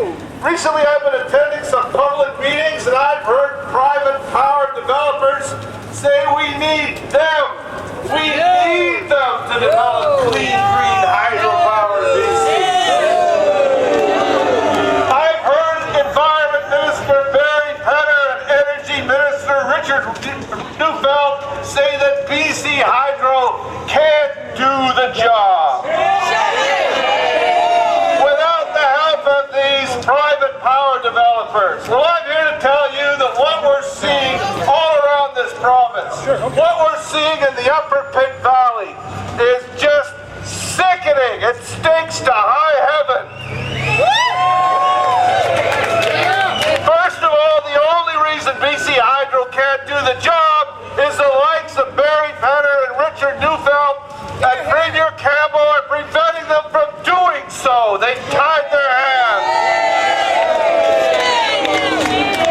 Recently I've been attending some public meetings and I've heard private power developers say we need them. We need them to develop clean, green hydropower in BC. I've heard Environment Minister Barry Penner and Energy Minister Richard Neufeld say that BC Hydro can't do the job. Without the help of these private power developers. Well, I'm here to tell you that what we're seeing all around this province, what we're seeing in the Upper Pitt Valley is just sickening. It stinks to high heaven. First of all, the only reason BC Hydro can't do the job is the likes of Barry Penner and Richard Neufeld and Premier Campbell are preventing them from doing so. They've tied their hands.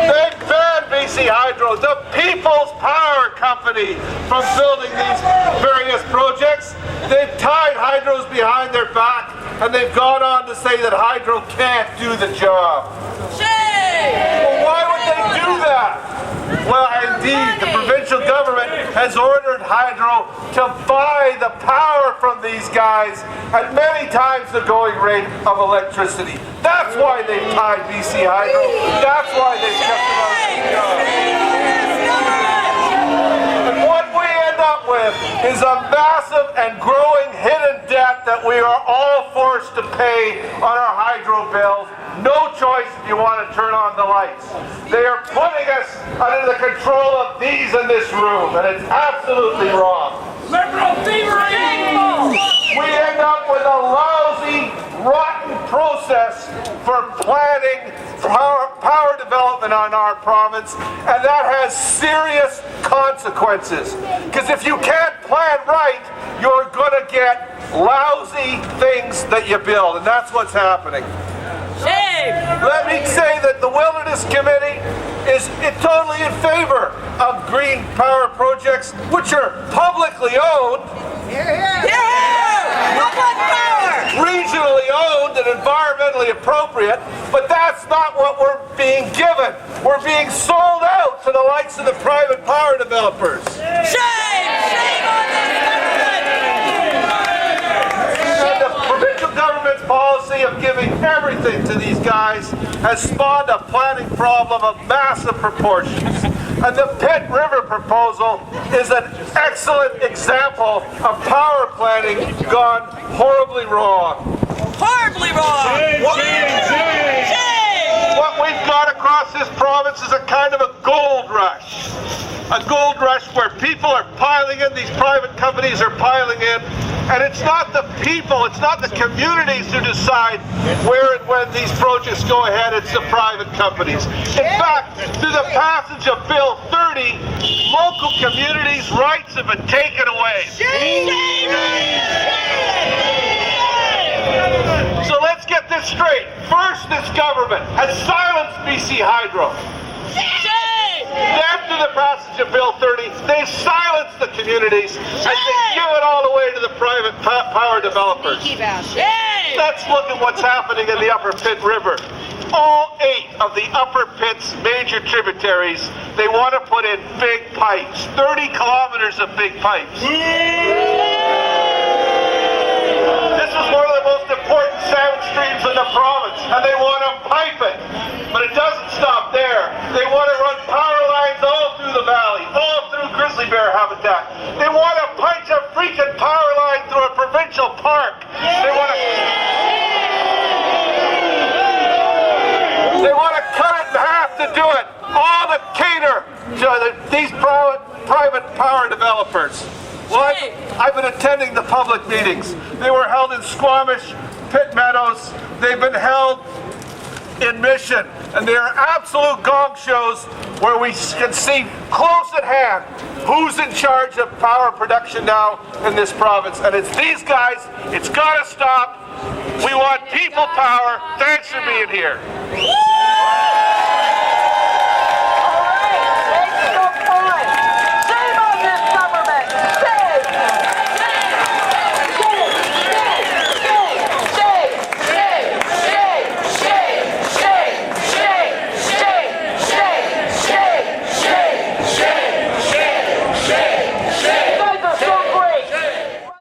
They've banned BC Hydro, the People's Power Company, from building these various projects. They've tied hydros behind their back and they've gone on to say that hydro can't do the job. Well, why would they do that? Well, indeed, the provincial government has ordered Hydro to buy the power from these guys at many times the going rate of electricity. That's why they've tied BC Hydro. That's why they've kept them out of the job. And what we end up with is a massive and growing hidden debt that we are all forced to pay on our hydro bills. No choice if you want to turn on the lights. They are putting us under the control of these in this room, and it's absolutely wrong. Liberal thievery! We end up with a lousy, rotten process for planning power development on our province, and that has serious consequences. Because if you can't plan right, you're going to get lousy things that you build, and that's what's happening. Shame! Let me say that the Wilderness Committee is totally in favor of green power projects which are publicly owned, Public power! regionally owned and environmentally appropriate, but that's not what we're being given. We're being sold out to the likes of the private power developers. Shame! Shame on this government! And the provincial government's policy of giving everything to these guys has spawned a planning problem of massive proportions. And the Pitt River proposal is an excellent example of power planning gone horribly wrong. Horribly wrong! What we've got across this province is a kind of a gold rush. A gold rush where people are piling in, these private companies are piling in, and it's not the people, it's not the communities who decide where and when these projects go ahead, it's the private companies. In fact, through the passage of Bill 30, local communities' rights have been taken away. So let's get this straight. First, this government has silenced BC Hydro. Then, through the passage of Bill 30, they silenced the communities and they give it all away to the private power developers. Let's look at what's happening in the Upper Pitt River. All 8 of the Upper Pitt's major tributaries, they want to put in big pipes, 30 kilometers of big pipes. This is one of the most important sound streams in the province, and they want to pipe it. But it doesn't stop there. They want to run power lines all through the valley, all through grizzly bear habitat. They want to punch a freaking power line through a provincial park. They want to cut it in half to do it. All to cater to these private power developers. Well, I've been attending the public meetings. They were held in Squamish, Pitt Meadows. They've been held in Mission, and they are absolute gong shows where we can see close at hand who's in charge of power production now in this province, and it's these guys. It's got to stop. We want people power. Thanks for being here.